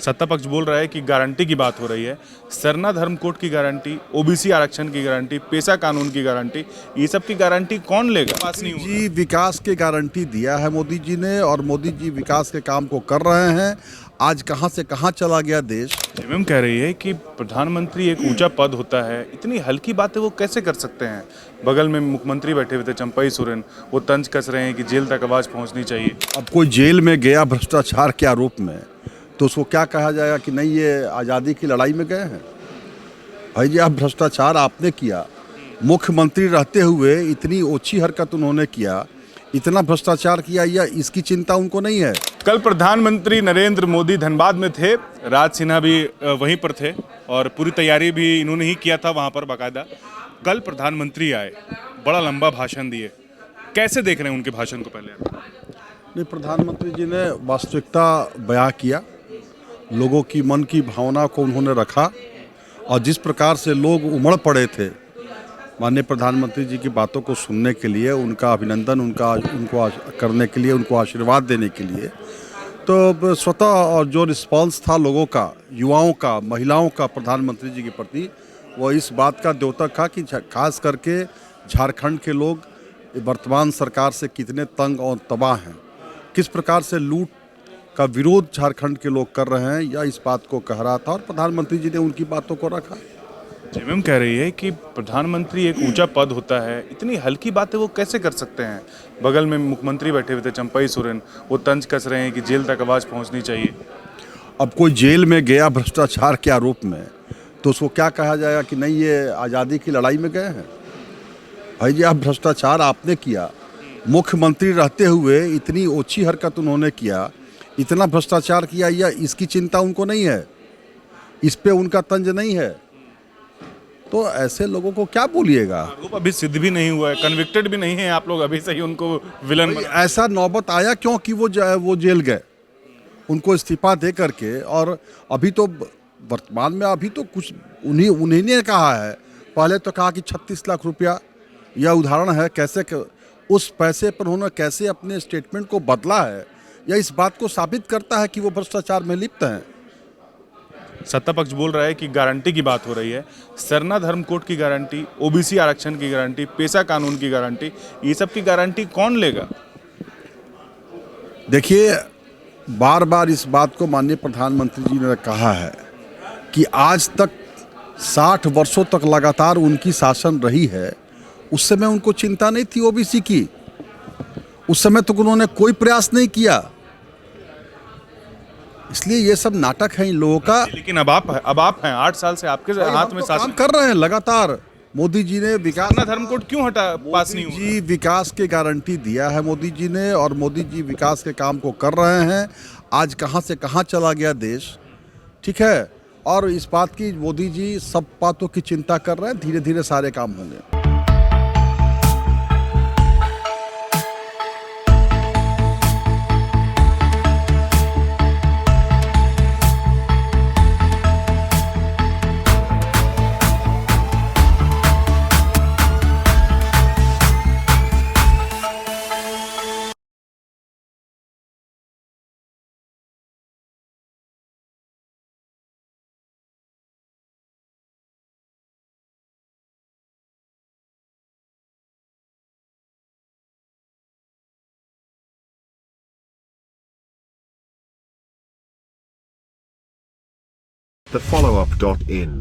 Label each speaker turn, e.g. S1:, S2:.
S1: सत्ता पक्ष बोल रहा है कि गारंटी की बात हो रही है। सरना धर्म कोड की गारंटी, ओबीसी आरक्षण की गारंटी, पेशा कानून की गारंटी, ये सब की गारंटी कौन लेगा? पास नहीं
S2: जी विकास की गारंटी दिया है मोदी जी ने और मोदी जी विकास के काम को कर रहे हैं। आज कहां से कहां चला गया देश।
S1: जेएमएम कह रही है कि प्रधानमंत्री एक ऊंचा पद होता है, इतनी हल्की बातें वो कैसे कर सकते हैं? बगल में मुख्यमंत्री बैठे हुए थे चंपई सोरेन, वो तंज कस रहे हैं कि जेल तक आवाज पहुंचनी चाहिए।
S2: अब कोई जेल में गया भ्रष्टाचार के आरोप में तो उसको क्या कहा जाएगा कि नहीं ये आज़ादी की लड़ाई में गए हैं। भाई जी आप भ्रष्टाचार आपने किया, मुख्यमंत्री रहते हुए इतनी ओछी हरकत उन्होंने किया, इतना भ्रष्टाचार किया, या इसकी चिंता उनको नहीं है।
S1: कल प्रधानमंत्री नरेंद्र मोदी धनबाद में थे, राज सिन्हा भी वहीं पर थे और पूरी तैयारी भी इन्होंने ही किया था वहां पर बाकायदा। कल प्रधानमंत्री आए, बड़ा लंबा भाषण दिए, कैसे देख रहे हैं उनके भाषण को? पहले
S2: नहीं, प्रधानमंत्री जी ने वास्तविकता बयां किया, लोगों की मन की भावना को उन्होंने रखा और जिस प्रकार से लोग उमड़ पड़े थे माननीय प्रधानमंत्री जी की बातों को सुनने के लिए, उनका अभिनंदन उनको करने के लिए, उनको आशीर्वाद देने के लिए, तो स्वतः और जो रिस्पांस था लोगों का, युवाओं का, महिलाओं का प्रधानमंत्री जी के प्रति, वो इस बात का द्योतक था कि खास करके झारखंड के लोग वर्तमान सरकार से कितने तंग और तबाह हैं, किस प्रकार से लूट का विरोध झारखंड के लोग कर रहे हैं, या इस बात को कह रहा था और प्रधानमंत्री जी ने उनकी बातों को रखा।
S1: जेएमएम कह रही है कि प्रधानमंत्री एक ऊंचा पद होता है, इतनी हल्की बातें वो कैसे कर सकते हैं? बगल में मुख्यमंत्री बैठे हुए थे चंपई सोरेन, वो तंज कस रहे हैं कि जेल तक आवाज पहुंचनी चाहिए।
S2: अब कोई जेल में गया भ्रष्टाचार के आरोप में तो उसको क्या कहा जाएगा कि नहीं ये आज़ादी की लड़ाई में गए हैं। भाई जी आप भ्रष्टाचार आपने किया, मुख्यमंत्री रहते हुए इतनी ओछी हरकत उन्होंने किया, इतना भ्रष्टाचार किया, या इसकी चिंता उनको नहीं है, इस पे उनका तंज नहीं है, तो ऐसे लोगों को क्या बोलिएगा।
S1: आरोप अभी सिद्ध भी नहीं हुआ है, कन्विक्टेड भी नहीं है, आप लोग अभी से ही उनको विलन
S2: ऐसा नौबत आया क्यों कि वो जेल गए, उनको इस्तीफा दे करके। और अभी तो वर्तमान में अभी तो कुछ उन्हीं ने कहा है, पहले तो कहा कि 36 लाख रुपया, यह उदाहरण है कैसे उस पैसे पर उन्होंने कैसे अपने स्टेटमेंट को बदला है, या इस बात को साबित करता है कि वो भ्रष्टाचार में लिप्त हैं।
S1: सत्ता पक्ष बोल रहा है कि गारंटी की बात हो रही है। सरना धर्म कोड की गारंटी, ओबीसी आरक्षण की गारंटी, पेशा कानून की गारंटी, ये सब की गारंटी कौन लेगा?
S2: देखिए बार बार इस बात को माननीय प्रधानमंत्री जी ने कहा है कि आज तक 60 वर्षों तक लगातार उनकी शासन रही है, उस समय उनको चिंता नहीं थी ओबीसी की, उस समय तक उन्होंने कोई प्रयास नहीं किया। इसलिए ये सब नाटक है इन लोगों का।
S1: लेकिन अब आप हैं, 8 साल से आपके हाथ में
S2: तो
S1: शासन
S2: काम कर रहे हैं लगातार। मोदी जी ने विकास,
S1: सरना धर्म कोड क्यों पास नहीं हुआ?
S2: जी विकास की गारंटी दिया है मोदी जी ने और मोदी जी विकास के काम को कर रहे हैं। आज कहां से कहां चला गया देश, ठीक है। और इस बात की मोदी जी सब बातों की चिंता कर रहे हैं, धीरे धीरे सारे काम होंगे।
S3: The follow-up.in